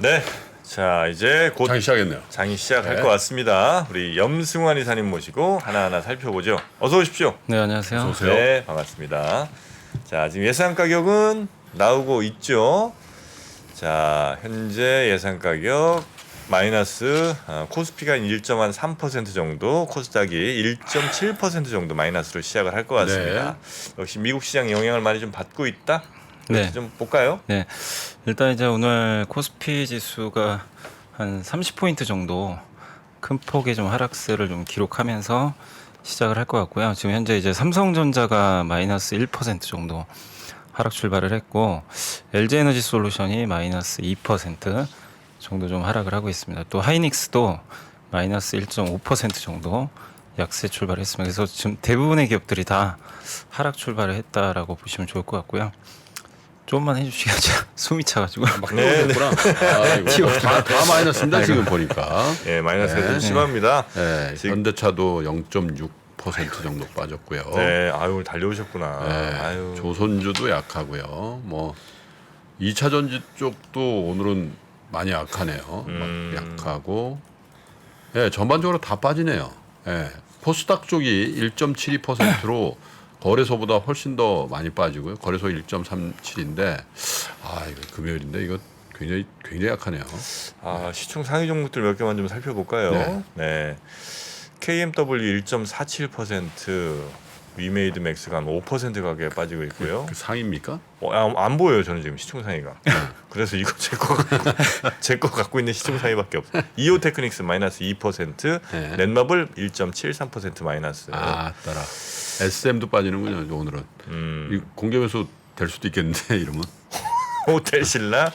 네. 자, 이제 곧 장이 시작했네요. 장이 시작할 네. 것 같습니다. 우리 염승환 이사님 모시고 하나하나 살펴보죠. 어서 오십시오. 네, 안녕하세요. 어서 오세요. 네, 반갑습니다. 자, 지금 예상 가격은 나오고 있죠. 자, 현재 예상 가격 마이너스 코스피가 1.3% 정도, 코스닥이 1.7% 정도 마이너스로 시작을 할 것 같습니다. 역시 미국 시장 영향을 많이 좀 받고 있다. 이렇게 네. 좀 볼까요? 네, 일단 이제 오늘 코스피 지수가 한 30포인트 정도 큰 폭의 좀 하락세를 좀 기록하면서 시작을 할 것 같고요. 지금 현재 이제 삼성전자가 마이너스 1% 정도 하락 출발을 했고, LG에너지 솔루션이 마이너스 2% 정도 좀 하락을 하고 있습니다. 또 하이닉스도 마이너스 1.5% 정도 약세 출발을 했습니다. 그래서 지금 대부분의 기업들이 다 하락 출발을 했다라고 보시면 좋을 것 같고요. 좀만 해주시겠죠? 숨이 차가지고. 막 네, 떨어졌구나. 아, 이거 다 마이너스인데 지금 보니까. 예, 마이너스가 좀 네. 심합니다. 네, 지금- 현대차도 0.6% 정도 빠졌고요. 네, 아유 오늘 달려오셨구나. 네, 아유. 조선주도 약하고요. 뭐 2차 전지 쪽도 오늘은 많이 약하네요. 막 약하고, 예, 전반적으로 다 빠지네요. 예, 코스닥 쪽이 1.72%로 거래소보다 훨씬 더 많이 빠지고요. 거래소 1.37인데, 아 이거 금요일인데 이거 굉장히 약하네요. 아, 시총 상위 종목들 몇 개만 좀 살펴볼까요? 네. 네. KMW 1.47%, 위메이드 맥스가 한 5% 가까이 빠지고 있고요. 그 상입니까? 안 보여요, 저는 지금 시총 상위가. 그래서 이거 제 거 갖고 있는 시총 상위밖에 없어요. 이오 테크닉스 마이너스 2%, 네. 넷마블 1.73% 마이너스. 아, 따라. SM도 빠지는군요. 오늘은. 이 공개매수 될 수도 있겠는데 이러면. 호텔신라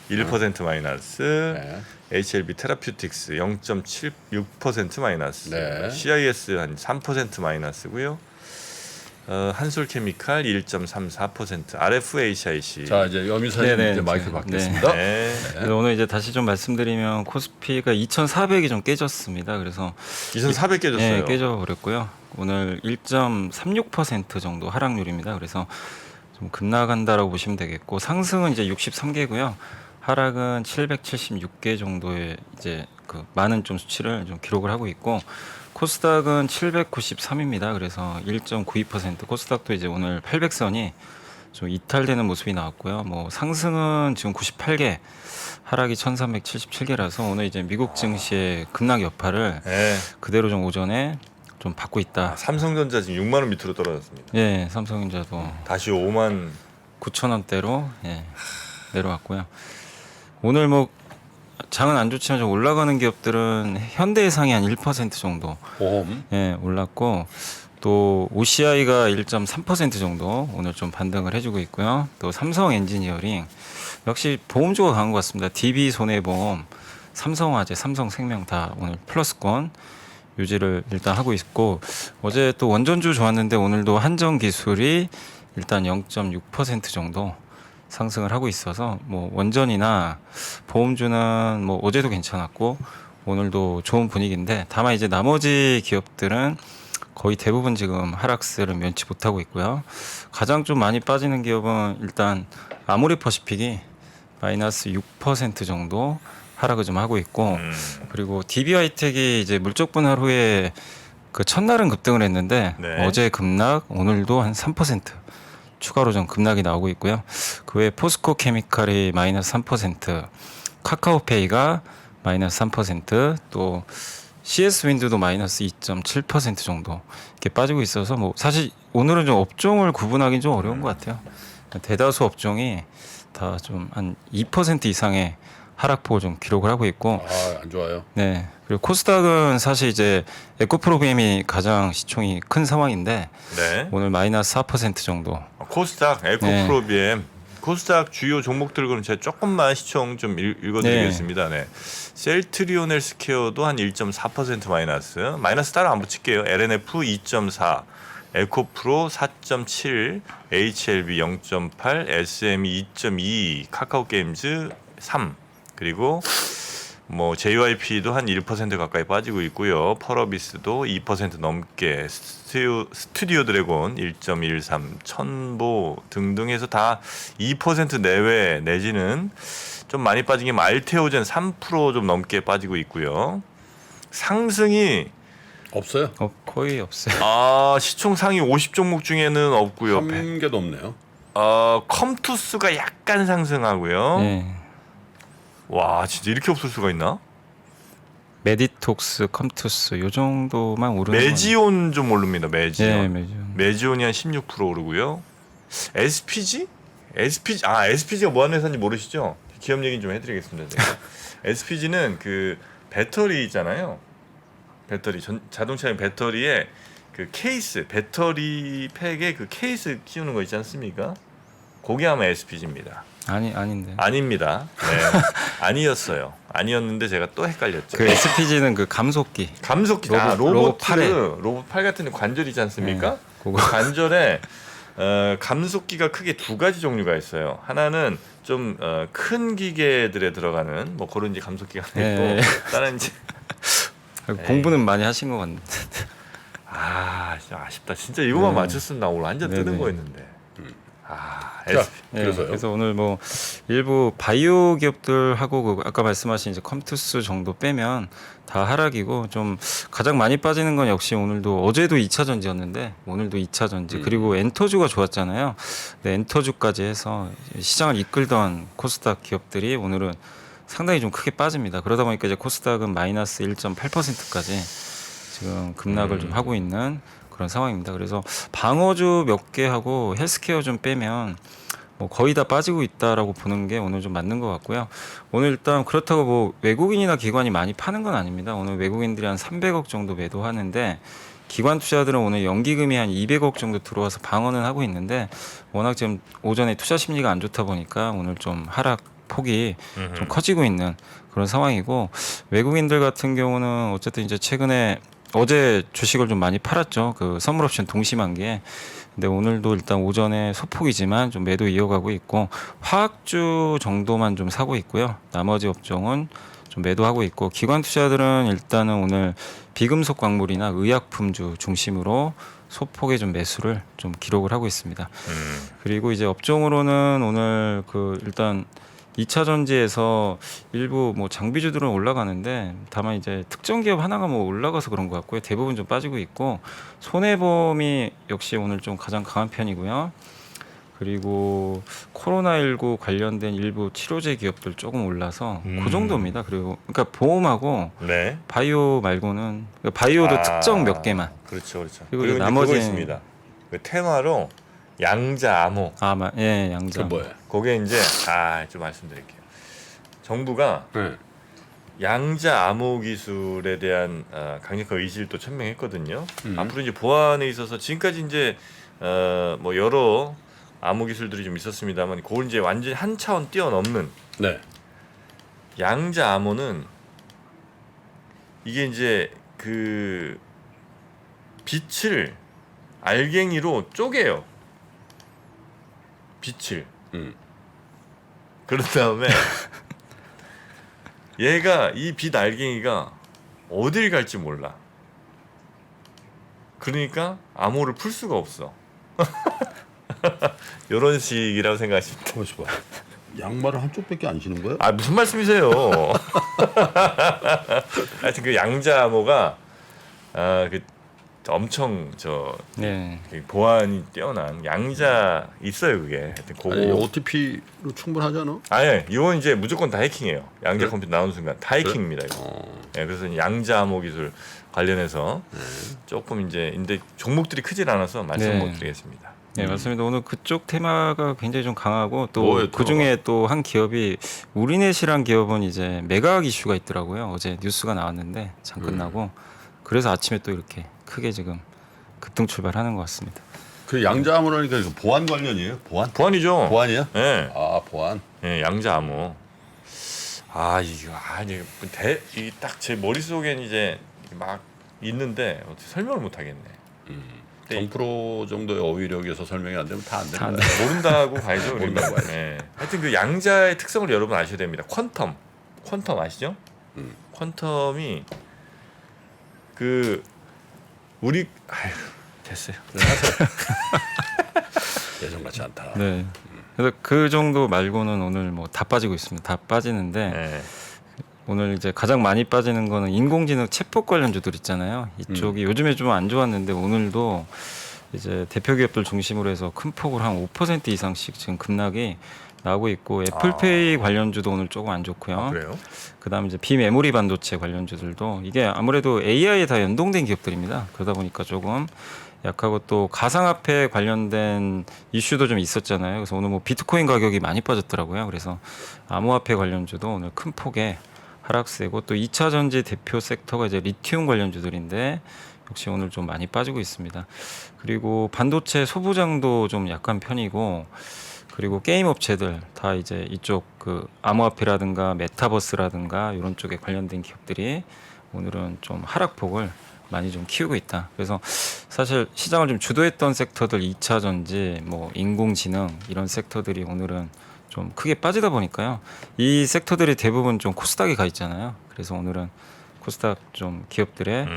1% 마이너스, 네. HLB 테라퓨틱스 0.76% 마이너스, 네. CIS 한 3% 마이너스고요. 한솔케미칼 1.34%, RFHIC. 자, 이제 염유사님 네네, 이제 마이크 네. 받겠습니다. 네. 그래서 오늘 이제 다시 좀 말씀드리면 코스피가 2,400이 좀 깨졌습니다. 그래서 2,400 깨졌어요. 네, 깨져버렸고요. 오늘 1.36% 정도 하락률입니다. 그래서 좀 급락한다라고 보시면 되겠고, 상승은 이제 63개고요. 하락은 776개 정도의 이제 그 많은 좀 수치를 좀 기록을 하고 있고, 코스닥은 793입니다. 그래서 1.92%, 코스닥도 이제 오늘 800선이 좀 이탈되는 모습이 나왔고요. 뭐 상승은 지금 98개, 하락이 1377개라서 오늘 이제 미국 증시의 급락 여파를 네. 그대로 좀 오전에 좀 받고 있다. 삼성전자 지금 6만 원 밑으로 떨어졌습니다. 예, 삼성전자도 다시 5만. 9,000원대로 예, 내려왔고요. 오늘 뭐 장은 안 좋지만 좀 올라가는 기업들은 현대해상이 한 1% 정도 보험. 예, 올랐고, 또 OCI가 1.3% 정도 오늘 좀 반등을 해주고 있고요. 또 삼성 엔지니어링 역시 보험주가 강한 것 같습니다. DB 손해보험, 삼성화재, 삼성생명 다 오늘 플러스권 유지를 일단 하고 있고, 어제 또 원전주 좋았는데 오늘도 한전기술이 일단 0.6% 정도 상승을 하고 있어서, 뭐 원전이나 보험주는 뭐 어제도 괜찮았고 오늘도 좋은 분위기인데, 다만 이제 나머지 기업들은 거의 대부분 지금 하락세를 면치 못하고 있고요. 가장 좀 많이 빠지는 기업은 일단 아모레퍼시픽이 마이너스 6% 정도 하락을 좀 하고 있고, 그리고 DB하이텍이 이제 물적 분할 후에 그 첫날은 급등을 했는데 네. 어제 급락, 오늘도 한 3% 추가로 좀 급락이 나오고 있고요. 그 외에 포스코 케미칼이 마이너스 3%, 카카오페이가 마이너스 3%, 또 CS 윈드도 마이너스 2.7% 정도 이렇게 빠지고 있어서, 뭐 사실 오늘은 좀 업종을 구분하기는 좀 어려운 것 같아요. 대다수 업종이 다 좀 한 2% 이상의 하락폭을 좀 기록을 하고 있고, 아, 안 좋아요. 네. 그리고 코스닥은 사실 이제 에코프로비엠이 가장 시총이 큰 상황인데 네. 오늘 마이너스 4% 정도. 코스닥, 에코프로비엠, 코스닥 주요 종목들 그럼 제가 조금만 시총 좀 읽어드리겠습니다. 네. 셀트리온 헬스케어도 한 1.4% 마이너스. 마이너스 따로 안 붙일게요. LNF 2.4, 에코프로 4.7, HLB 0.8, SME 2.2, 카카오게임즈 3, 그리고 뭐 JYP도 한 1% 가까이 빠지고 있고요. 펄어비스도 2% 넘게, 스튜디오 드래곤 1.13, 천보 등등 해서 다 2% 내외 내지는 좀 많이 빠진 게 알테오젠 3%좀 넘게 빠지고 있고요. 상승이 없어요. 거의 없어요. 시총 상위 50종목 중에는 없고요. 한 개도 없네요. 컴투스가 약간 상승하고요. 네. 와, 진짜 이렇게 없을 수가 있나? 메디톡스, 컴투스 요 정도만 오르는 메지온 좀 오릅니다. 네, 메지온. 메지온. 메지온이 한 16% 오르고요. SPG? SPG가 뭐 하는 회사인지 모르시죠? 기업 얘기 좀 해드리겠습니다. 제가. SPG는 그 배터리 있잖아요. 배터리 자동차의 배터리에 그 케이스, 배터리 팩에 그 케이스 끼우는 거 있지 않습니까? 그게 아마 SPG입니다. 아닌데. 아닙니다. 네. 아니었어요. 아니었는데 제가 또 헷갈렸죠. 그 SPG는 그 감속기. 감속기. 로봇 팔에. 로봇 팔 같은 관절이지 않습니까? 네, 그거. 관절에 감속기가 크게 두 가지 종류가 있어요. 하나는 좀 큰 기계들에 들어가는 뭐 그런 이제 감속기가 있고 네. 다른 이제 공부는 많이 하신 것 같는데. 진짜 아쉽다. 진짜 이거만 네. 맞췄으면 나 오늘 완전 네네. 뜨는 거였는데. 자, 네, 그래서요. 그래서 오늘 뭐 일부 바이오 기업들하고 그 아까 말씀하신 이제 컴투스 정도 빼면 다 하락이고 좀 가장 많이 빠지는 건 역시 오늘도 어제도 2차 전지였는데 오늘도 2차 전지 그리고 엔터주가 좋았잖아요. 네, 엔터주까지 해서 시장을 이끌던 코스닥 기업들이 오늘은 상당히 좀 크게 빠집니다. 그러다 보니까 이제 코스닥은 마이너스 1.8%까지 지금 급락을 좀 하고 있는 그런 상황입니다. 그래서 방어주 몇 개 하고 헬스케어 좀 빼면 뭐 거의 다 빠지고 있다라고 보는 게 오늘 좀 맞는 것 같고요. 오늘 일단 그렇다고 뭐 외국인이나 기관이 많이 파는 건 아닙니다. 오늘 외국인들이 한 300억 정도 매도하는데 기관 투자들은 오늘 연기금이 한 200억 정도 들어와서 방어는 하고 있는데 워낙 지금 오전에 투자 심리가 안 좋다 보니까 오늘 좀 하락 폭이 좀 커지고 있는 그런 상황이고 외국인들 같은 경우는 어쨌든 이제 최근에 어제 주식을 좀 많이 팔았죠. 그 선물옵션 동시만기에. 근데 오늘도 일단 오전에 소폭이지만 좀 매도 이어가고 있고 화학주 정도만 좀 사고 있고요. 나머지 업종은 좀 매도하고 있고 기관 투자들은 일단은 오늘 비금속 광물이나 의약품주 중심으로 소폭의 좀 매수를 좀 기록을 하고 있습니다. 그리고 이제 업종으로는 오늘 그 일단 2차 전지에서 일부 뭐 장비주들은 올라가는데 다만 이제 특정 기업 하나가 뭐 올라가서 그런 것 같고요. 대부분 좀 빠지고 있고 손해보험이 역시 오늘 좀 가장 강한 편이고요. 그리고 코로나19 관련된 일부 치료제 기업들 조금 올라서 그 정도입니다. 그리고 그러니까 보험하고 네. 바이오 말고는 그러니까 바이오도 특정 몇 개만. 그렇죠, 그렇죠. 그리고 그리고 나머지- 그거 있습니다. 그 테마로 양자 암호. 예, 그 양자. 뭐예요? 그게 이제 좀 말씀드릴게요. 정부가 네. 양자 암호 기술에 대한 강력한 의지를 또 천명했거든요. 음. 앞으로 이제 보안에 있어서 지금까지 이제 뭐 여러 암호 기술들이 좀 있었습니다만 그걸 이제 완전히 한 차원 뛰어넘는 네. 양자 암호는 이게 이제 그 빛을 알갱이로 쪼개요. 빛을. 그런 다음에 얘가 이 빛 알갱이가 어딜 갈지 몰라. 그러니까 암호를 풀 수가 없어. 이런 식이라고 생각하시면 돼요. 가만있어 봐. 양말을 한쪽밖에 안 신는 거예요? 무슨 말씀이세요? 하여튼 그 양자 암호가 그 엄청 네. 보안이 뛰어난 양자 있어요 그게. 하여튼 그거 아니, OTP로 충분하잖아. 이건 이제 무조건 다 해킹이에요. 양자 그래? 컴퓨터 나오는 순간 다 해킹입니다. 이거. 그래서 양자 암호 기술 관련해서 조금 이제 근데 종목들이 크질 않아서 말씀 네. 못 드리겠습니다. 네, 맞습니다. 오늘 그쪽 테마가 굉장히 좀 강하고 또 뭐예요, 그 중에 또 한 기업이 우리넷이란 기업은 이제 매각 이슈가 있더라고요. 어제 뉴스가 나왔는데 장 끝나고 그래서 아침에 또 이렇게 크게 지금 급등 출발하는 것 같습니다. 그 양자암호라니까 이거 보안 관련이에요? 보안이죠. 보안이야? 네. 보안. 예, 양자 암호. 이게 딱 제 머릿속엔 이제 막 있는데 어떻게 설명을 못 하겠네. 네. 0% 정도의 어휘력에서 설명이 안 되면 다 안 되는 안 거야. 모른다고 가야죠. 우리는. 모른다고 봐야지. 예. 하여튼 그 양자의 특성을 여러분 아셔야 됩니다. 퀀텀 아시죠? 퀀텀이 그 우리 됐어요. 예전 같지 않다. 네. 그래서 그 정도 말고는 오늘 뭐 다 빠지고 있습니다. 다 빠지는데 네. 오늘 이제 가장 많이 빠지는 거는 인공지능 챗봇 관련주들 있잖아요. 이쪽이 요즘에 좀 안 좋았는데 오늘도 이제 대표 기업들 중심으로 해서 큰 폭으로 한 5% 이상씩 지금 급락이 나오고 있고 애플페이 관련주도 오늘 조금 안 좋고요. 아, 그래요? 그다음 이제 비메모리 반도체 관련주들도 이게 아무래도 AI에 다 연동된 기업들입니다. 그러다 보니까 조금 약하고 또 가상화폐 관련된 이슈도 좀 있었잖아요. 그래서 오늘 뭐 비트코인 가격이 많이 빠졌더라고요. 그래서 암호화폐 관련주도 오늘 큰 폭의 하락세고 또 2차 전지 대표 섹터가 이제 리튬 관련주들인데 역시 오늘 좀 많이 빠지고 있습니다. 그리고 반도체 소부장도 좀 약한 편이고 그리고 게임 업체들 다 이제 이쪽 그 암호화폐라든가 메타버스라든가 이런 쪽에 관련된 기업들이 오늘은 좀 하락폭을 많이 좀 키우고 있다. 그래서 사실 시장을 좀 주도했던 섹터들 2차 전지, 뭐 인공지능 이런 섹터들이 오늘은 좀 크게 빠지다 보니까요. 이 섹터들이 대부분 좀 코스닥에 가 있잖아요. 그래서 오늘은 코스닥 좀 기업들의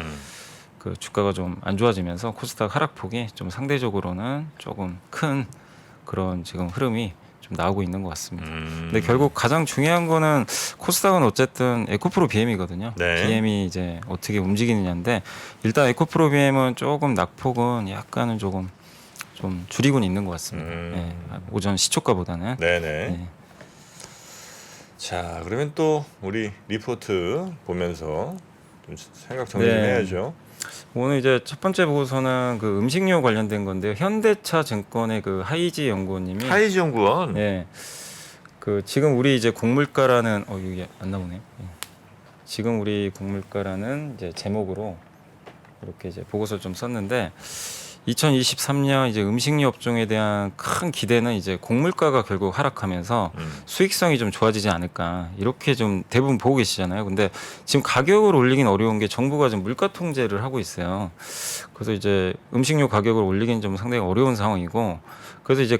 그 주가가 좀 안 좋아지면서 코스닥 하락폭이 좀 상대적으로는 조금 큰 그런 지금 흐름이 좀 나오고 있는 것 같습니다. 근데 결국 가장 중요한 거는 코스닥은 어쨌든 에코프로 BM이거든요. 네. BM이 이제 어떻게 움직이느냐인데 일단 에코프로 BM은 조금 낙폭은 약간은 조금 좀 줄이고는 있는 것 같습니다. 예, 오전 시초가보다는. 네네. 네. 자, 그러면 또 우리 리포트 보면서 좀 생각 정리 좀 네. 해야죠. 오늘 이제 첫 번째 보고서는 그 음식료 관련된 건데요. 현대차 증권의 그 하이지 연구원님이 하이지 연구원. 네. 그 지금 우리 이제 곡물가라는 이게 안 나오네요. 예. 지금 우리 곡물가라는 이제 제목으로 이렇게 이제 보고서를 좀 썼는데 2023년 이제 음식료 업종에 대한 큰 기대는 이제 곡물가가 결국 하락하면서 수익성이 좀 좋아지지 않을까 이렇게 좀 대부분 보고 계시잖아요. 근데 지금 가격을 올리긴 어려운 게 정부가 지금 물가 통제를 하고 있어요. 그래서 이제 음식료 가격을 올리긴 좀 상당히 어려운 상황이고 그래서 이제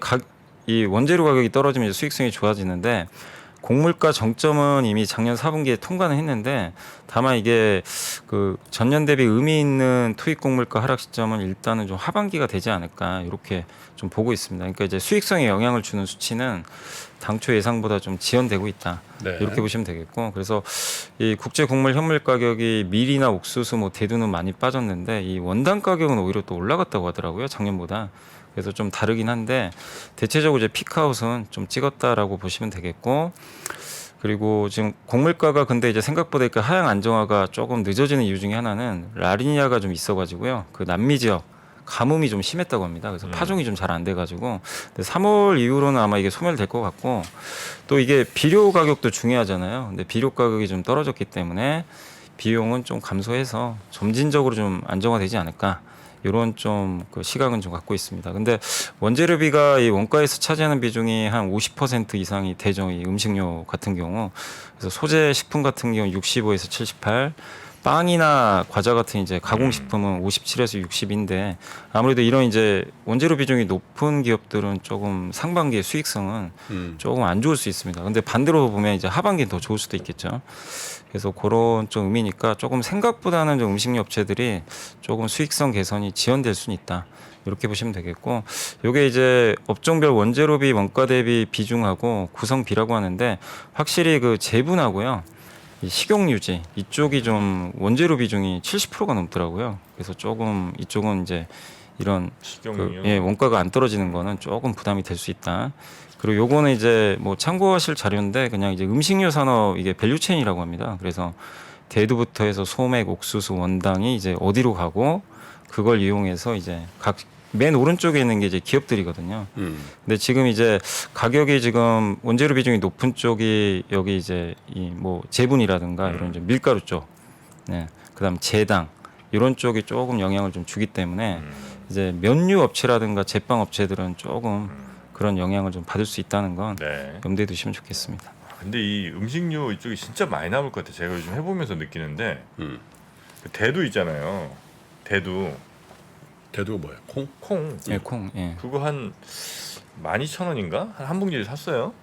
이 원재료 가격이 떨어지면 이제 수익성이 좋아지는데 곡물가 정점은 이미 작년 4분기에 통과는 했는데 다만 이게 그 전년 대비 의미 있는 투입 곡물가 하락 시점은 일단은 좀 하반기가 되지 않을까 이렇게 좀 보고 있습니다. 그러니까 이제 수익성에 영향을 주는 수치는 당초 예상보다 좀 지연되고 있다. 네. 이렇게 보시면 되겠고 그래서 이 국제 곡물 현물 가격이 밀이나 옥수수 뭐 대두는 많이 빠졌는데 이 원당 가격은 오히려 또 올라갔다고 하더라고요. 작년보다. 그래서 좀 다르긴 한데 대체적으로 이제 피크아웃은 좀 찍었다라고 보시면 되겠고 그리고 지금 곡물가가 근데 이제 생각보다 이렇게 하향 안정화가 조금 늦어지는 이유 중에 하나는 라니냐가 좀 있어가지고요. 그 남미 지역 가뭄이 좀 심했다고 합니다. 그래서 파종이 좀 잘 안 돼가지고 3월 이후로는 아마 이게 소멸될 것 같고 또 이게 비료 가격도 중요하잖아요. 근데 비료 가격이 좀 떨어졌기 때문에 비용은 좀 감소해서 점진적으로 좀 안정화되지 않을까. 이런 좀 그 시각은 좀 갖고 있습니다. 근데 원재료비가 이 원가에서 차지하는 비중이 한 50% 이상이 되죠. 이 음식료 같은 경우. 그래서 소재 식품 같은 경우 65에서 78, 빵이나 과자 같은 이제 가공식품은 57에서 60인데 아무래도 이런 이제 원재료 비중이 높은 기업들은 조금 상반기의 수익성은 조금 안 좋을 수 있습니다. 근데 반대로 보면 이제 하반기는 더 좋을 수도 있겠죠. 그래서 그런 좀 의미니까 조금 생각보다는 좀 음식료 업체들이 조금 수익성 개선이 지연될 수는 있다. 이렇게 보시면 되겠고, 요게 이제 업종별 원재료비 원가 대비 비중하고 구성비라고 하는데 확실히 그 제분하고요. 이 식용유지 이쪽이 좀 원재료 비중이 70%가 넘더라고요. 그래서 조금 이쪽은 이제 이런 식용유. 원가가 안 떨어지는 거는 조금 부담이 될 수 있다. 그리고 요거는 이제 뭐 참고하실 자료인데 그냥 이제 음식료 산업 이게 밸류체인이라고 합니다. 그래서 대두부터 해서 소맥, 옥수수, 원당이 이제 어디로 가고 그걸 이용해서 이제 각 맨 오른쪽에 있는 게 이제 기업들이거든요. 근데 지금 이제 가격이 지금 원재료 비중이 높은 쪽이 여기 이제 이 뭐 제분이라든가 이런 좀 밀가루 쪽, 네, 그다음 제당 이런 쪽이 조금 영향을 좀 주기 때문에 이제 면류 업체라든가 제빵 업체들은 조금 그런 영향을 좀 받을 수 있다는 건 네. 염두에 두시면 좋겠습니다. 근데 이 음식료 이쪽이 진짜 많이 남을 것 같아. 제가 요즘 해보면서 느끼는데 그 대두 있잖아요. 대두가 뭐야? 콩? 콩. 예, 콩, 예. 그거 한 12,000원인가? 한 봉지를 샀어요.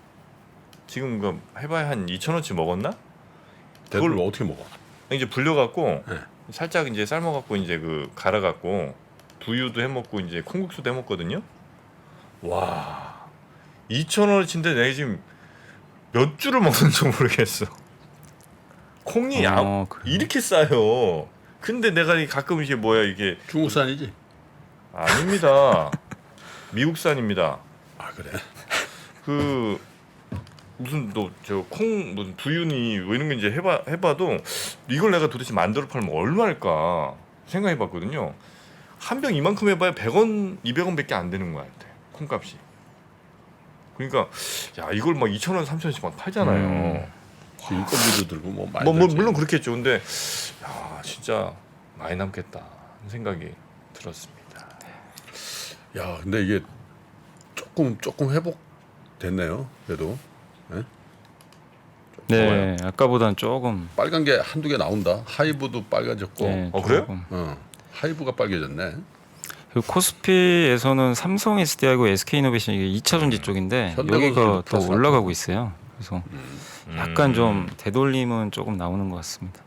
지금 그 해봐야 한 2,000원치 먹었나? 대두를 그걸 어떻게 먹어? 이제 불려갖고 네. 살짝 이제 삶아갖고 이제 그 갈아갖고 두유도 해먹고 이제 콩국수도 해먹거든요. 와, 2,000원어치인데 내가 지금 몇 줄을 먹는지 모르겠어. 콩이 그래요? 이렇게 싸요. 근데 내가 가끔 이게 뭐야 이게 중국산이지. 아닙니다. 미국산입니다. 아 그래. 그 무슨 너 저 콩 무슨 두윤이 뭐 이런 거 이제 해봐도 이걸 내가 도대체 만들어 팔면 얼마일까 생각해봤거든요. 한 병 이만큼 해봐야 100원, 200원밖에 안 되는 거 같아. 콩값이. 그러니까 야 이걸 막 2,000원, 3,000원씩 막 팔잖아요. 인건비도 들고 뭐 많이. 뭐 들지. 물론 그렇겠죠. 근데 야 진짜 많이 남겠다 하는 생각이 들었습니다. 야 근데 이게 조금 회복 됐네요. 그래도 네, 아까보단 조금. 빨간 게 한두 개 나온다. 하이브도 빨개졌고. 네, 그래요? 조금. 하이브가 빨개졌네. 그리고 코스피에서는 삼성 SDI하고 SK이노베이션 이게 2차 전지 쪽인데 현대건설도 여기가 더 플러스 올라가고 있어요. 그래서 약간 좀 되돌림은 조금 나오는 것 같습니다.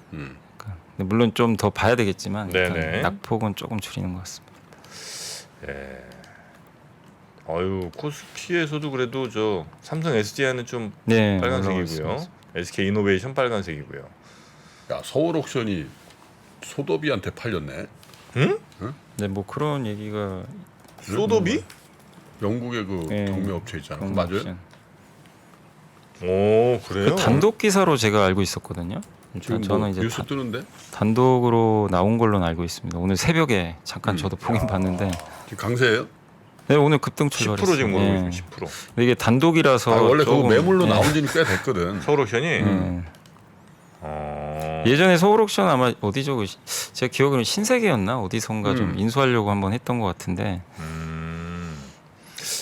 그러니까 근데 물론 좀 더 봐야 되겠지만 일단 네네. 낙폭은 조금 줄이는 것 같습니다. 예. 아유 코스피에서도 그래도 저 삼성 SDI는 좀 네, 올라가고 빨간색이고요. 있습니다. SK 이노베이션 빨간색이고요. 야 서울 옥션이 소도비한테 팔렸네. 네, 뭐 그런 얘기가 소도비? 영국의 그 네. 경매업체 있잖아. 그런 맞아요? 옵션. 오 그래요? 그 단독 기사로 제가 알고 있었거든요. 지금 저는 뭐 이제 뉴스 뜨는데 단독으로 나온 걸로 알고 있습니다. 오늘 새벽에 잠깐 저도 보긴 봤는데, 지금 강세예요? 네, 오늘 급등 10% 출발했어요. 지금 오르고 네. 있어요. 10%. 근데 이게 단독이라서 아, 원래 그거 조금, 매물로 네. 나온 지는 꽤 됐거든. 서울옥션이 예전에 서울옥션 아마 어디죠? 제가 기억으로는 신세계였나 어디선가 좀 음. 인수하려고 한번 했던 것 같은데.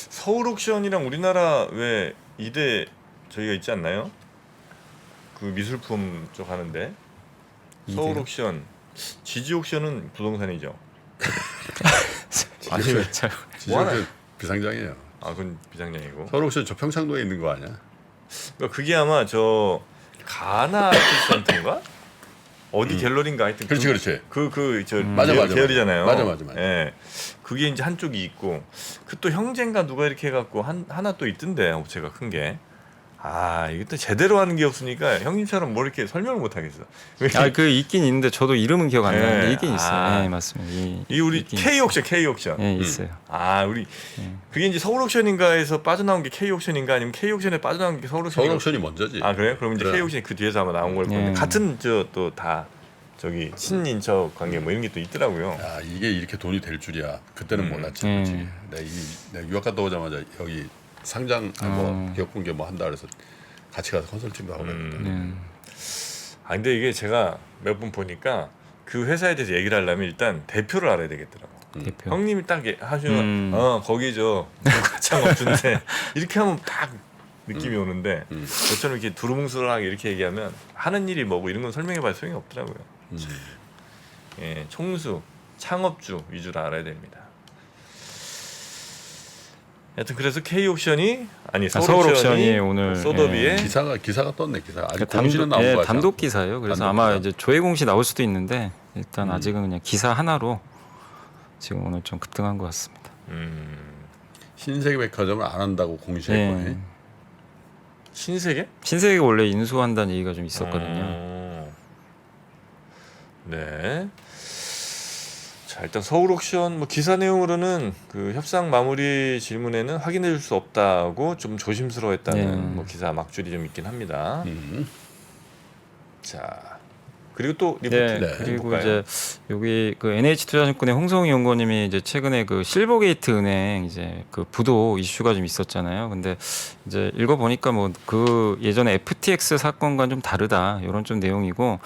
서울옥션이랑 우리나라 왜 2대 저희가 있지 않나요? 그 미술품 쪽 하는데 서울옥션, 지지옥션은 부동산이죠. 아니 왜? 잘- 뭐 하나- 지금 비상장이에요. 아 그건 비상장이고. 서울 옥션 저 평창동에 있는 거 아니야? 그러니까 그게 아마 저 가나 아트센터인가? 어디 갤러리인가 하여튼 그렇지, 그렇지. 그저 맞아, 맞아, 계열이잖아요. 맞아. 예. 그게 이제 한쪽이 있고 그 또 형제인가 누가 이렇게 해갖고 하나 또 있던데 업체가 큰 게. 아 이게 또 제대로 하는 게 없으니까 형님처럼 뭐 이렇게 설명을 못 하겠어. 아, 그 있긴 있는데 저도 이름은 기억 안 네. 나는데 있긴 있어요. 아. 네, 맞습니다. 이 우리 있긴 K옥션, K옥션. 네, 있어요. 아 우리 그게 이제 서울옥션인가에서 빠져나온 게 K옥션인가 아니면 K옥션에 빠져나온 게 서울옥션인가? 서울 옥션이 먼저지. 아 그래요? 그럼 이제 그래. K옥션이 그 뒤에서 아마 나온 걸 건데 네. 같은 저 또 다 저기 친인척 관계 뭐 이런 게 또 있더라고요. 야 이게 이렇게 돈이 될 줄이야. 그때는 몰랐지. 음. 그렇지. 내가 유학 갔다 오자마자 여기 상장 뭐 기업 공개 뭐 한다 그래서 같이 가서 컨설팅도 하고 그랬는데. 네. 아 근데 이게 제가 몇 번 보니까 그 회사에 대해서 얘기를 하려면 일단 대표를 알아야 되겠더라고. 대표. 형님이 딱 하시면 거기 저 가창업주인데 이렇게 하면 딱 느낌이 오는데 저처럼 이렇게 두루뭉술하게 이렇게 얘기하면 하는 일이 뭐고 이런 건 설명해봐야 소용이 없더라고요. 예, 총수, 창업주 위주로 알아야 됩니다. 하여튼 그래서 K옥션이 아니 서울옥션이 서울옥션이 오늘 소더비에 기사가 떴네 기사. 아직 그러니까 공시는 나온 예, 거야. 단독 기사예요. 그래서 단독 아마 기사. 이제 조회 공시 나올 수도 있는데 일단 아직은 그냥 기사 하나로 지금 오늘 좀 급등한 것 같습니다. 신세계백화점을 안 한다고 공시했거니. 네. 신세계? 신세계가 원래 인수한다는 얘기가 좀 있었거든요. 네. 자 일단 서울옥션 뭐 기사 내용으로는 그 협상 마무리 질문에는 확인해 줄 수 없다고 좀 조심스러워했다는 네. 뭐 기사 막줄이 좀 있긴 합니다. 음. 자 그리고 또 리포트 네. 네. 그리고 볼까요? 이제 여기 그 NH투자증권의 홍성희 연구원님이 이제 최근에 그 실버게이트 은행 이제 그 부도 이슈가 좀 있었잖아요. 근데 이제 읽어보니까 뭐 그 예전에 FTX 사건과는 좀 다르다 이런 좀 내용이고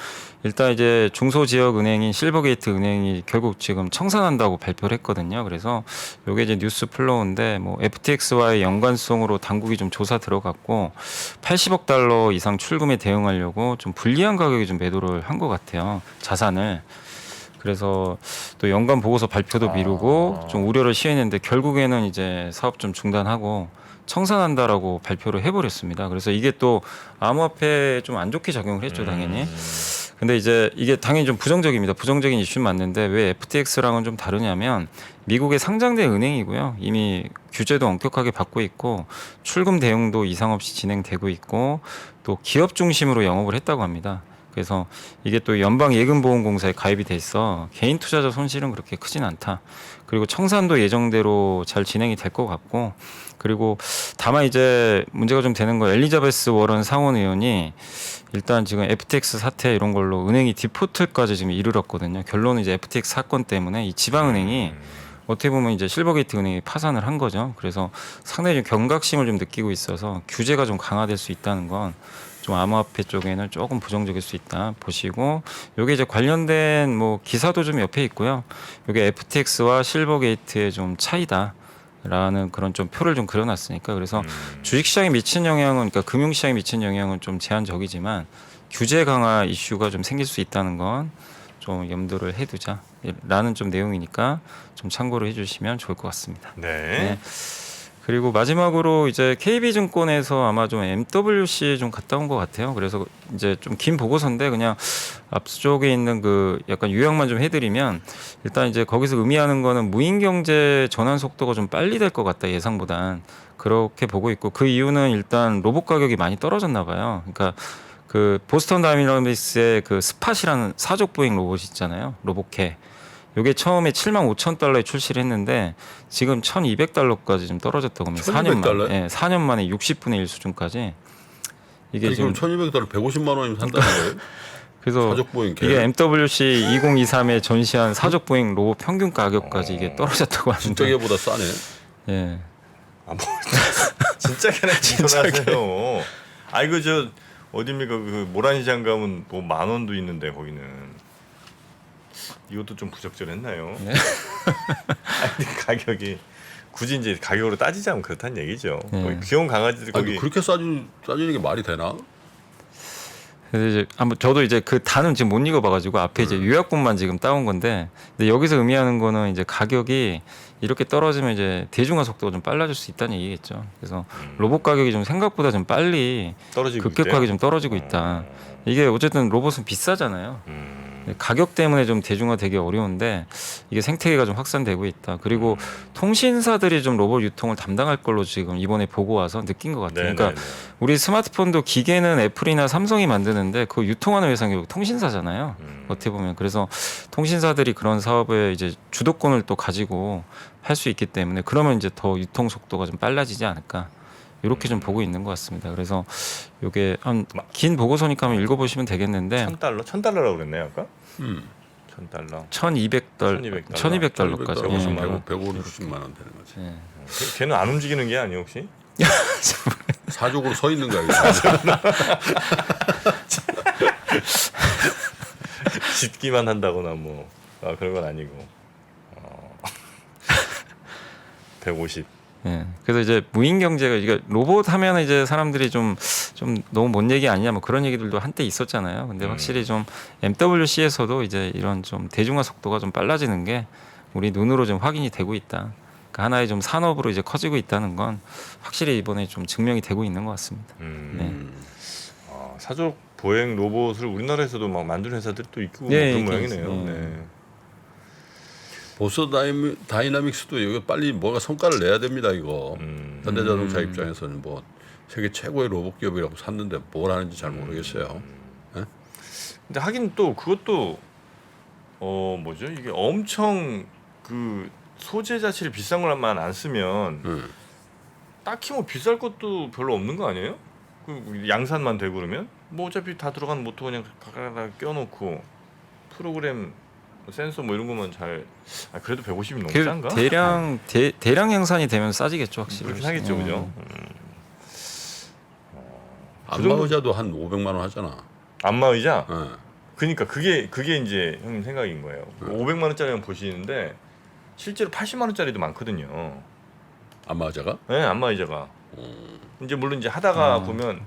일단 이제 중소지역 은행인 실버게이트 은행이 결국 지금 청산한다고 발표를 했거든요. 그래서 요게 이제 뉴스 플로우인데 뭐 FTX와의 연관성으로 당국이 좀 조사 들어갔고 80억 달러 이상 출금에 대응하려고 좀 불리한 가격에 좀 매도를 한 것 같아요. 자산을. 그래서 또 연간 보고서 발표도 미루고 좀 우려를 시했는데 결국에는 이제 사업 좀 중단하고 청산한다라고 발표를 해버렸습니다. 그래서 이게 또 암호화폐에 좀 안 좋게 작용을 했죠, 당연히. 근데 이제 이게 당연히 좀 부정적입니다. 부정적인 이슈는 맞는데 왜 FTX랑은 좀 다르냐면 미국에 상장된 은행이고요. 이미 규제도 엄격하게 받고 있고 출금 대응도 이상 없이 진행되고 있고 또 기업 중심으로 영업을 했다고 합니다. 그래서 이게 또 연방예금보험공사에 가입이 돼 있어 개인 투자자 손실은 그렇게 크진 않다. 그리고 청산도 예정대로 잘 진행이 될 것 같고 그리고 다만 이제 문제가 좀 되는 거 엘리자베스 워런 상원 의원이 일단 지금 FTX 사태 이런 걸로 은행이 디포트까지 지금 이르렀거든요. 결론은 이제 FTX 사건 때문에 이 지방은행이 어떻게 보면 이제 실버게이트 은행이 파산을 한 거죠. 그래서 상당히 좀 경각심을 좀 느끼고 있어서 규제가 좀 강화될 수 있다는 건 좀 암호화폐 쪽에는 조금 부정적일 수 있다 보시고 요게 이제 관련된 뭐 기사도 좀 옆에 있고요. 요게 FTX와 실버게이트의 좀 차이다라는 그런 좀 표를 좀 그려놨으니까 그래서 주식시장에 미친 영향은 그러니까 금융시장에 미친 영향은 좀 제한적이지만 규제 강화 이슈가 좀 생길 수 있다는 건 좀 염두를 해두자라는 좀 내용이니까 좀 참고를 해주시면 좋을 것 같습니다. 네. 그리고 마지막으로 이제 KB증권에서 아마 좀 MWC 좀 갔다 온 것 같아요. 그래서 이제 좀 긴 보고서인데 그냥 앞쪽에 있는 그 약간 요약만 좀 해드리면 일단 이제 거기서 의미하는 거는 무인경제 전환 속도가 좀 빨리 될 것 같다 예상보단 그렇게 보고 있고 그 이유는 일단 로봇 가격이 많이 떨어졌나 봐요. 그러니까 그 보스턴 다이내믹스의 그 스팟이라는 사족 보행 로봇이 있잖아요. 로봇캐. 요게 처음에 75,000달러에 출시를 했는데 지금 1,200달러까지 좀 떨어졌다고 합니다. 1,200달러요? 예, 4년 만에 60분의 1 수준까지. 이게 아니, 지금 그럼 1,200달러 150만 원이면 산다는 거예요? 그래서 사족 보행 이게 MWC 2023에 전시한 사족 보행 로봇 평균 가격까지 이게 떨어졌다고 하는데. 진짜 걔보다 싸네. 예. 아, 뭐 진짜 걔네 진짜하세요. 아 이거 저 어디입니까 그 모란시장 가면 뭐 10,000원도 있는데 거기는 이것도 좀 부적절했나요? 네. 아니 가격이 굳이 이제 가격으로 따지자면 그렇다는 얘기죠. 네. 거기 귀여운 강아지들 아니, 거기 그렇게 싸지는 게 말이 되나? 그래서 이제 한번 저도 이제 그 단은 지금 못 읽어봐가지고 앞에 이제 요약본만 지금 따온 건데 근데 여기서 의미하는 거는 이제 가격이 이렇게 떨어지면 이제 대중화 속도가 좀 빨라질 수 있다는 얘기겠죠. 그래서 로봇 가격이 좀 생각보다 좀 빨리 떨어지고 급격하게 있대요? 좀 떨어지고 있다. 이게 어쨌든 로봇은 비싸잖아요. 가격 때문에 좀 대중화되기 어려운데 이게 생태계가 좀 확산되고 있다. 그리고 통신사들이 좀 로봇 유통을 담당할 걸로 지금 이번에 보고 와서 느낀 것 같아요. 그러니까 우리 스마트폰도 기계는 애플이나 삼성이 만드는데 그 유통하는 회사는 결국 통신사잖아요. 어떻게 보면 그래서 통신사들이 그런 사업에 이제 주도권을 또 가지고 할 수 있기 때문에 그러면 이제 더 유통 속도가 좀 빨라지지 않을까. 이렇게 좀 보고 있는 것 같습니다. 그래서 이게 한 긴 보고서니까 한번 읽어보시면 되겠는데 1,000달러? 1,000달러라고 그랬네요 아까? 1,000달러. 1,200달러까지 1,200달러면 150만 원 되는 거지. 예. 걔는 안 움직이는 게 아니에요 혹시? 사족으로 서 있는 거야. 짓기만 한다거나 뭐 그런 건 아니고 150. 예. 그래서 이제 무인 경제가 이게 로봇 하면 이제 사람들이 좀 너무 뭔 얘기 아니냐 뭐 그런 얘기들도 한때 있었잖아요. 근데 확실히 좀 MWC에서도 이제 이런 좀 대중화 속도가 좀 빨라지는 게 우리 눈으로 좀 확인이 되고 있다. 그러니까 하나의 좀 산업으로 이제 커지고 있다는 건 확실히 이번에 좀 증명이 되고 있는 것 같습니다. 사족 보행 로봇을 우리나라에서도 막 만드는 회사들이 또 있고 네, 그런 있긴 모양이네요. 있어요. 네. 보스턴 다이나믹스도 여기 빨리 뭐가 성과를 내야 됩니다. 이거 현대자동차 입장에서는 뭐 세계 최고의 로봇 기업이라고 샀는데 뭘 하는지 잘 모르겠어요. 예? 근데 하긴 또 그것도 뭐죠? 이게 엄청 그 소재 자체를 비싼 걸만 안 쓰면 딱히 뭐 비쌀 것도 별로 없는 거 아니에요? 그 양산만 되고 그러면 뭐 어차피 다 들어가는 모터 그냥 가까이 껴놓고 프로그램 센서 뭐 이런 것만 잘 그래도 150이 너무 그 싼가? 대량 양산이 되면 싸지겠죠, 확실히. 그렇긴 하겠죠, 그죠? 안마의자도 한 500만 원 하잖아. 안마의자? 예. 그러니까 그게 이제 형님 생각인 거예요. 500만 원짜리만 보시는데 실제로 80만 원짜리도 많거든요. 안마의자가? 네, 안마의자가. 이제 물론 이제 하다가 보면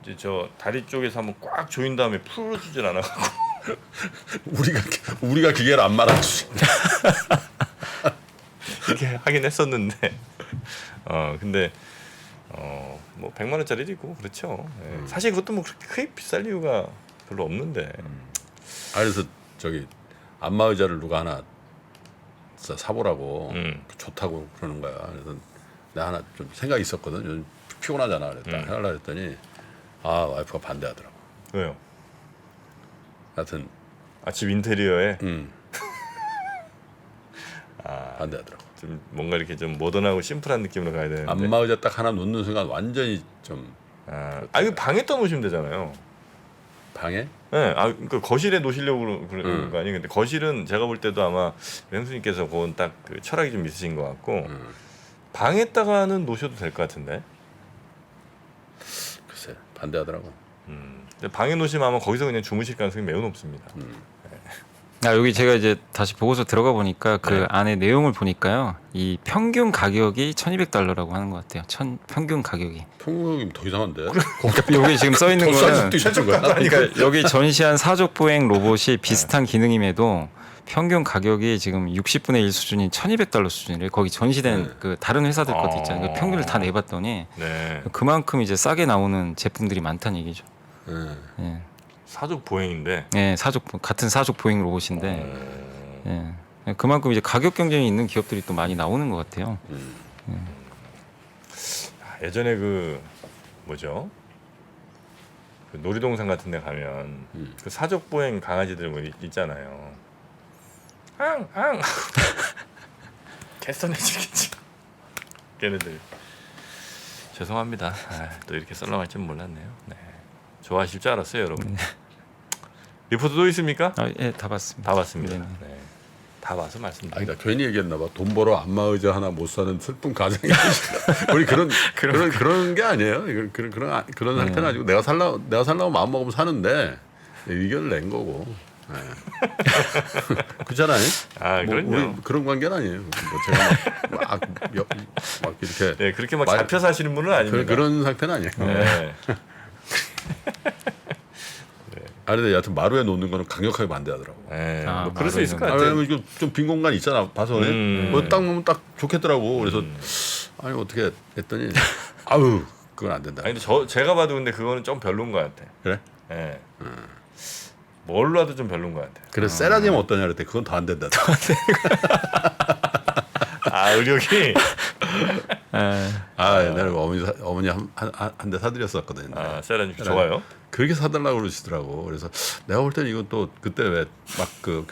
이제 저 다리 쪽에서 한번 꽉 조인 다음에 풀어주질 않아가지고 우리가 기계를 안 말아주지. 이렇게 하긴 했었는데 근데 뭐 100만 원짜리도 있고 그렇죠. 예. 사실 그것도 뭐 그렇게 크게 비쌀 이유가 별로 없는데. 그래서 저기 안마의자를 누가 하나 사보라고 좋다고 그러는 거야. 그래서 나 하나 좀 생각이 있었거든. 요즘 피곤하잖아. 그랬다. 하려고 했더니 와이프가 반대하더라고. 왜요? 하여튼 집 인테리어에 반대하더라고. 좀 뭔가 이렇게 좀 모던하고 심플한 느낌으로 가야 되는데. 안마의자 딱 하나 놓는 순간 완전히 좀 이거 방에 떠놓으시면 되잖아요. 방에 네, 그러니까 거실에 놓으시려고 그러는 거 아니에요? 근데 거실은 제가 볼 때도 아마 맹수님께서 그건 딱 그 철학이 좀 있으신 것 같고 방에다가는 놓으셔도 될 것 같은데. 글쎄 반대하더라고. 근데 방에 놓으시면 아마 거기서 그냥 주무실 가능성이 매우 높습니다. 여기 제가 이제 다시 보고서 들어가 보니까 그 네. 안에 내용을 보니까요. 이 평균 가격이 $1,200라고 하는 것 같아요. 평균 가격이. 평균이 더 이상한데. 그러니까 여기 지금 써 있는 더 거는 쌀 수도 있는 거야. 그러니까 여기 전시한 사족 보행 로봇이 비슷한 기능임에도 평균 가격이 지금 60분의 1 수준인 $1,200 수준이래요. 거기 전시된 그 다른 회사들 것도 있잖아요. 그 평균을 다 내봤더니 네. 그만큼 이제 싸게 나오는 제품들이 많다는 얘기죠. 예. 사족 보행인데. 예, 같은 사족 보행 로봇인데 예. 그만큼 이제 가격 경쟁이 있는 기업들이 또 많이 나오는 것 같아요. 예전에 그 뭐죠? 그 놀이동산 같은 데 가면 그 사족 보행 강아지들 뭐 있잖아요. 앙 개써내지겠지. 걔네들. 죄송합니다. 또 이렇게 썰렁할 줄 몰랐네요. 네. 좋아하실 줄 알았어요, 여러분. 리포트 또 있습니까? 예, 다 봤습니다. 다 봤습니다. 네네. 네. 다 봐서 말씀드립니다. 나 괜히 얘기했나 봐. 돈 벌어 안마의자 하나 못 사는 슬픈 가정이 우리 그런 게 아니에요. 그런 상태는 아니고 내가 살라고 마음 먹으면 사는데 의견을 낸 거고. 네. 그렇잖아요. 그럼요. 우리 그런 관계는 아니에요. 뭐 제가 막 이렇게 네, 그렇게 막 잡혀 사시는 분은 아닙니다. 그런 상태는 아니에요. 네. 근데 여하튼 마루에 놓는 거는 강력하게 반대하더라고. 네. 아, 뭐 그럴 수 있을 것 같아요. 왜냐면 이거 좀 빈 공간 있잖아. 봐서 딱 보면 딱 좋겠더라고. 그래서 아니 어떻게 했더니 아유 그건 안 된다. 아니 근데 제가 봐도 근데 그거는 좀 별로인 것 같아. 그래? 예. 뭘로 하도 좀 별로인 것 같아. 그래서 세라디움 어떠냐 그랬더니 그건 더 안 된다. 의력이. 내가 어머니 한 대 사드렸었거든. 세라님 좋아요. 그렇게 사달라고 그러시더라고. 그래서 내가 볼 때는 이건 또 그때 왜 막 그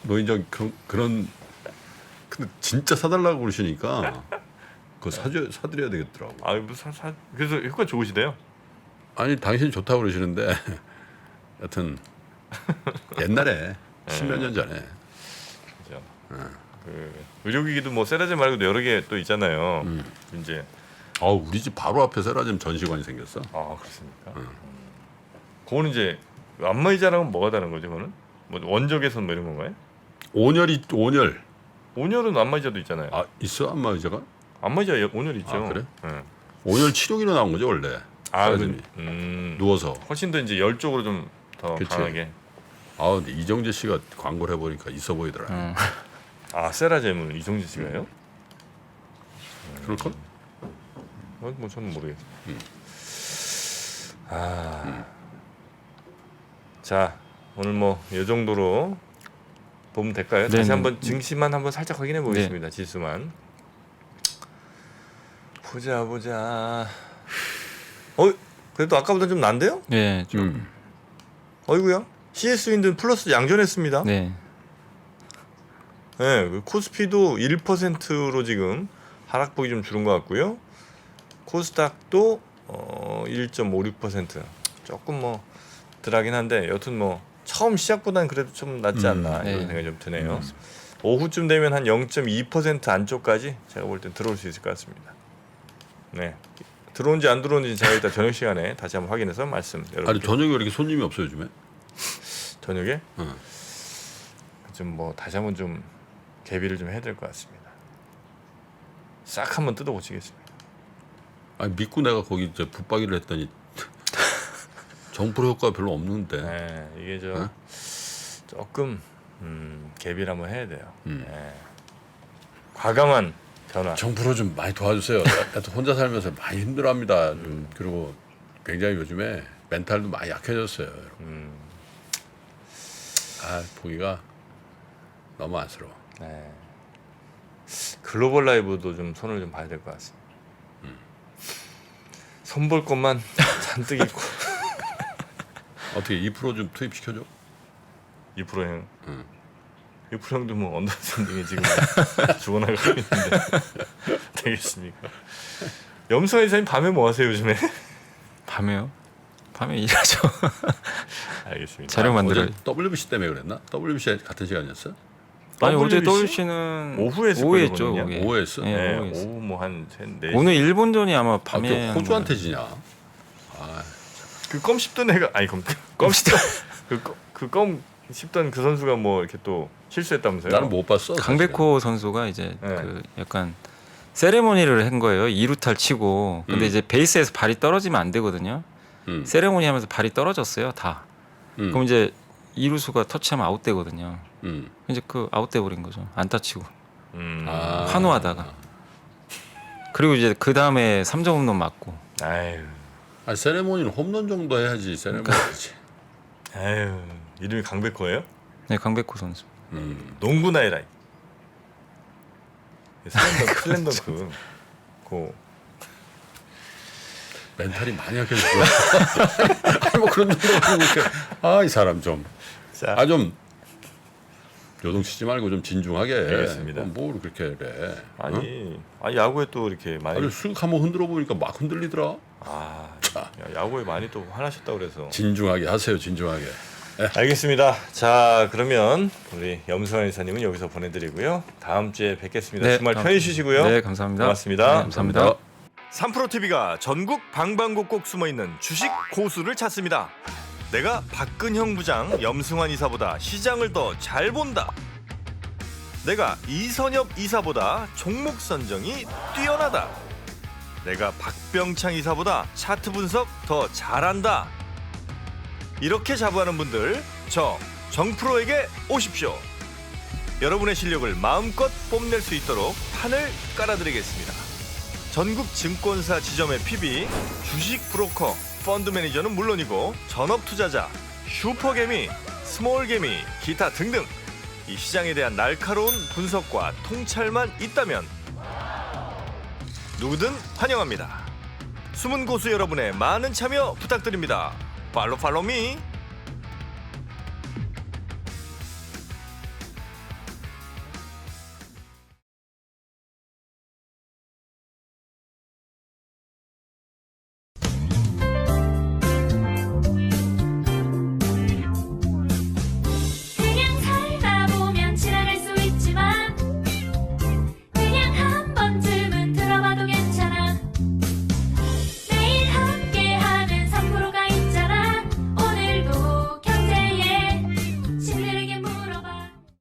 노인정 그런 근데 진짜 사달라고 그러시니까 그거 사드려야 되겠더라고. 무슨 그래서 효과 좋으시대요. 아니 당신이 좋다고 그러시는데 여튼 옛날에 10몇 년 전에 그죠. 그 의료기기도 뭐 세라제 말고도 여러 개 또 있잖아요. 이제 우리 집 바로 앞에 세라짐 전시관이 생겼어. 그렇습니까? 그거는 이제 안마의자랑은 뭐가 다른 거죠? 그거는 뭐 원적외선 뭐 이런 건가요? 온열. 온열은 안마의자도 있잖아요. 있어 안마의자가? 안마의자 온열 있죠. 그래? 네. 온열 치료기로 나온 거죠 원래. 세라짐이. 누워서. 훨씬 더 이제 열 쪽으로 좀 더 그치. 강하게. 근데 이정재 씨가 광고를 해보니까 있어 보이더라. 세라젬은 이정재 씨가요? 그럴까? 뭐 저는 모르겠어요. 자 오늘 뭐 이 정도로 보면 될까요? 네네. 다시 한번 증시만 한번 살짝 확인해 보겠습니다. 지수만 보자. 그래도 아까보다 좀 난데요? 네, 좀 어이구야. CS 윈드는 플러스 양전했습니다. 네. 네, 그 코스피도 1%로 지금 하락폭이 좀 줄은 것 같고요. 코스닥도 1.56% 조금 뭐 덜하긴 한데 여튼 뭐 처음 시작보다는 그래도 좀 낫지 않나 이런 생각이 좀 드네요. 오후쯤 되면 한 0.2% 안쪽까지 제가 볼 땐 들어올 수 있을 것 같습니다. 네, 들어온지 안 들어온지 제가 이따 저녁 시간에 다시 한번 확인해서 말씀. 아니 저녁에 왜 이렇게 손님이 없어요 요즘에? 저녁에 좀 뭐 다시 한번 좀 개비를 좀 해야 될 것 같습니다. 싹 한번 뜯어 고치겠습니다. 아니 믿고 내가 거기 이제 붙박이를 했더니 정프로 효과가 별로 없는데. 네, 이게 조금 개비를 한번 해야 돼요. 네. 과감한 변화. 정프로 좀 많이 도와주세요. 하여튼 혼자 살면서 많이 힘들어합니다. 그리고 굉장히 요즘에 멘탈도 많이 약해졌어요. 보기가 너무 안쓰러워. 네. 글로벌 라이브도 좀 손을 좀 봐야 될 것 같습니다. 손볼 것만 잔뜩 있고. 어떻게 2%좀 투입시켜줘? 2%형. 응. 2%형도 뭐 언더스탠딩에 지금 죽어나가고 있는데 되겠습니까? 염승환 이사님 밤에 뭐 하세요 요즘에? 밤에요? 밤에 일하죠. 알겠습니다. 자료 만들어요. 어제 WBC 때문에 그랬나? WBC 같은 시간이었어? 아니 어제 WBC? WBC는 오후에 했을 오후에 거거든요. 했죠. 오후에. 오후에 했어? 네, 네, 오후에 했어요. 오후 뭐한 4시. 오늘 일본전이 아마 아, 밤에 그 하는 호주한테 거예요. 지냐? 아, 그껌 씹던 애가 아니 껌 씹던 그껌 씹던 그 선수가 뭐 이렇게 또 실수했다면서요? 나는 못 봤어. 강백호 선수가 이제 네. 그 약간 세레모니를 한 거예요. 2루타를 치고. 근데 이제 베이스에서 발이 떨어지면 안 되거든요. 음. 세레모니 하면서 발이 떨어졌어요. 다. 그럼 이제 2루수가 터치하면 아웃되거든요. 이제 그 아웃돼 버린 거죠. 안타 치고. 아. 환호하다가. 그리고 이제 그 다음에 3점 홈런 맞고. 아유, 아, 세레모니는 홈런 정도 해야지 세레모니지. 아유, 이름이 강백호예요? 네, 강백호 선수. 농구 나이라이. 슬램덩크. 고. 멘탈이 많이 약해졌어. 아니 뭐 그런 정도로 아이 사람 좀. 자, 아 좀 요동치지 말고 좀 진중하게. 알겠습니다. 뭘 그렇게 그래? 아니, 야구에 또 이렇게 많이 아니 쓱 한번 흔들어 보니까 막 흔들리더라. 야구에 많이 또 화나셨다 그래서. 진중하게 하세요, 진중하게. 알겠습니다. 자, 그러면 우리 염승환 이사님은 여기서 보내드리고요. 다음 주에 뵙겠습니다. 주말 편히 쉬시고요. 네, 감사합니다. 고맙습니다. 네, 감사합니다. 3프로TV가 전국 방방곡곡 숨어있는 주식 고수를 찾습니다. 내가 박근형 부장 염승환 이사보다 시장을 더 잘 본다. 내가 이선엽 이사보다 종목 선정이 뛰어나다. 내가 박병창 이사보다 차트 분석 더 잘한다. 이렇게 자부하는 분들 저 정프로에게 오십시오. 여러분의 실력을 마음껏 뽐낼 수 있도록 판을 깔아드리겠습니다. 전국 증권사 지점의 PB, 주식 브로커, 펀드 매니저는 물론이고 전업 투자자, 슈퍼개미, 스몰개미, 기타 등등 이 시장에 대한 날카로운 분석과 통찰만 있다면 누구든 환영합니다. 숨은 고수 여러분의 많은 참여 부탁드립니다. 팔로우 미.